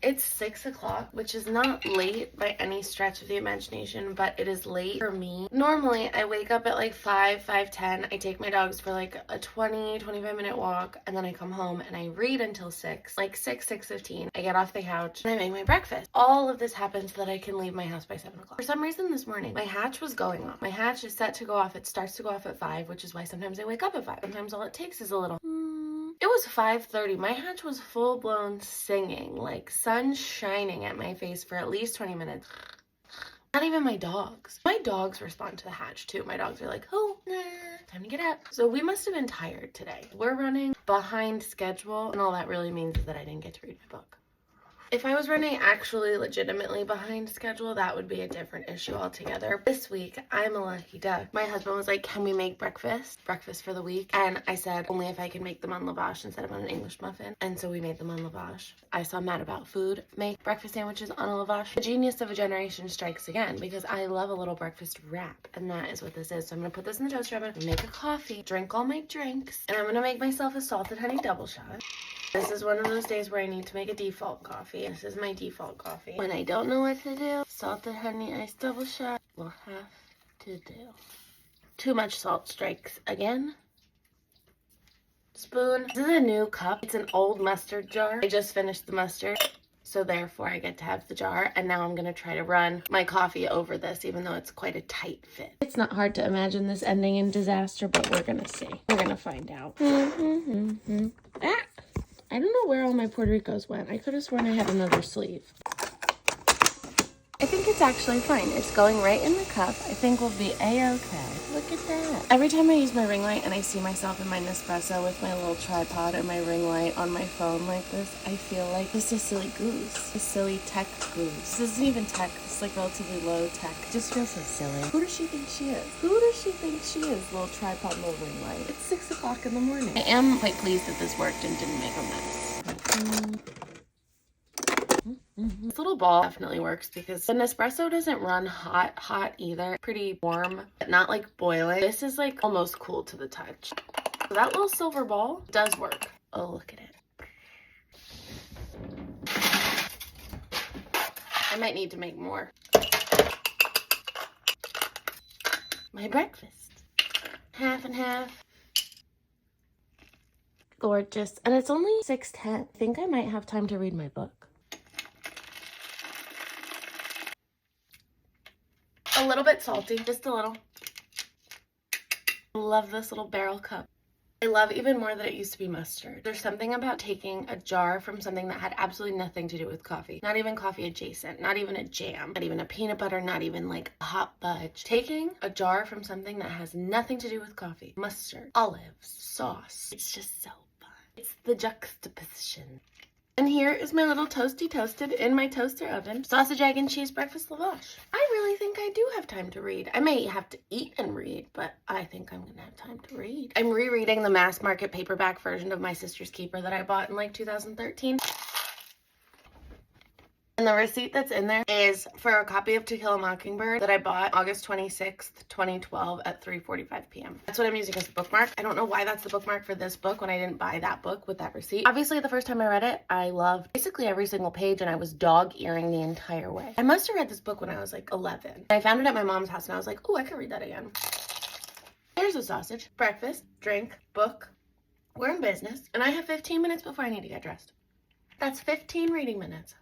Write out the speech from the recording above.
It's 6 o'clock, which is not late by any stretch of the imagination, but it is late for me. Normally, I wake up at like 5:10. I take my dogs for like a 25 minute walk, and then I come home and I read until 6, like 6:15. I get off the couch and I make my breakfast. All of this happens so that I can leave my house by 7 o'clock. For some reason this morning, my hatch was going off. My hatch is set to go off. It starts to go off at 5, which is why sometimes I wake up at 5. Sometimes all it takes is a little It was 5:30. My hatch was full-blown singing, like sun shining at my face for at least 20 minutes. Not even my dogs. My dogs respond to the hatch too. My dogs are like, oh, nah, time to get up. So we must have been tired today. We're running behind schedule, and all that really means is that I didn't get to read my book. If I was running actually legitimately behind schedule, that would be a different issue altogether. This week, I'm a lucky duck. My husband was like, can we make breakfast for the week? And I said, only if I can make them on lavash instead of on an English muffin. And so we made them on lavash. I saw Mad About Food make breakfast sandwiches on a lavash. The genius of a generation strikes again, because I love a little breakfast wrap, and that is what this is. So I'm gonna put this in the toaster oven, make a coffee, drink all my drinks, and I'm gonna make myself a salted honey double shot. This is one of those days where I need to make a default coffee. This is my default coffee. When I don't know what to do, salted honey iced double shot will have to do. Too much salt strikes again. Spoon. This is a new cup. It's an old mustard jar. I just finished the mustard, so therefore I get to have the jar. And now I'm gonna try to run my coffee over this, even though it's quite a tight fit. It's not hard to imagine this ending in disaster, but we're gonna see. We're gonna find out. I don't know where all my Puerto Ricos went. I could have sworn I had another sleeve. I think it's actually fine. It's going right in the cup. I think we'll be a-okay. Look at that. Every time I use my ring light and I see myself in my Nespresso with my little tripod and my ring light on my phone like this, I feel like this is a silly goose. A silly tech goose. This isn't even tech. This is like relatively low tech. It just feels so silly. Who does she think she is? Who does she think she is? Little tripod, little ring light. It's 6 o'clock in the morning. I am quite pleased that this worked and didn't make a mess. This little ball definitely works because the Nespresso doesn't run hot either. Pretty warm, but not like boiling. This is like almost cool to the touch. So that little silver ball does work. Oh, look at it. I might need to make more. My breakfast. Half and half. Gorgeous. And it's only 6:10. I think I might have time to read my book. A little bit salty, just a little. I love this little barrel cup. I love even more that it used to be mustard. There's something about taking a jar from something that had absolutely nothing to do with coffee. Not even coffee adjacent, not even a jam, not even a peanut butter, not even like a hot fudge. Taking a jar from something that has nothing to do with coffee. Mustard, olives, sauce. It's just so fun. It's the juxtaposition. And here is my little toasty toasted in my toaster oven sausage, egg, and cheese breakfast lavash. I really think I do have time to read. I may have to eat and read, but I think I'm gonna have time to read. I'm rereading the mass market paperback version of My Sister's Keeper that I bought in like 2013. And the receipt that's in there is for a copy of To Kill a Mockingbird that I bought August 26th, 2012 at 3:45 p.m. That's what I'm using as a bookmark. I don't know why that's the bookmark for this book when I didn't buy that book with that receipt. Obviously, the first time I read it, I loved basically every single page, and I was dog-earing the entire way. I must have read this book when I was like 11. I found it at my mom's house, and I was like, oh, I can read that again. Here's a sausage, breakfast, drink, book. We're in business, and I have 15 minutes before I need to get dressed. That's 15 reading minutes.